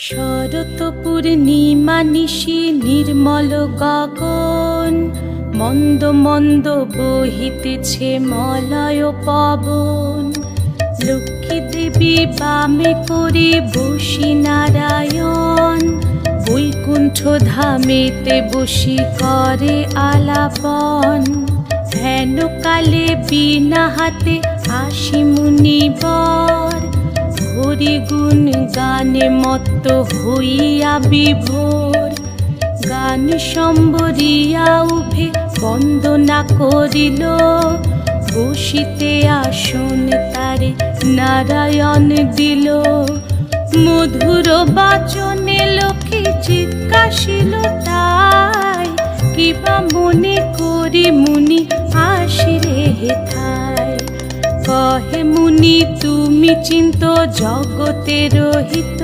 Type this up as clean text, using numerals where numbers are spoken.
শরৎ পূর্ণিমা নিশি নির্মল গগন, মন্দ মন্দ বহিতেছে মলয় পবন। লক্ষ্মী দেবী বামে করে বসি নারায়ণ, বৈকুণ্ঠ ধামেতে বসি করে আলাপন। হেন কালে বিনা হাতে আসি মুনিবর, হরি গুণ গানে মত্ত হইয়া বিভোর। গান সম্বরিয়া উভে বন্দনা করিল, বসিতে আসন তারে নারায়ণ দিল। মধুর বাচনে লোকে জিজ্ঞাসিল তাই, কিবা মনে করি মুনি আসিরে হেথায়। কহে মুনি তুমি চিন্ত জগতের হিত,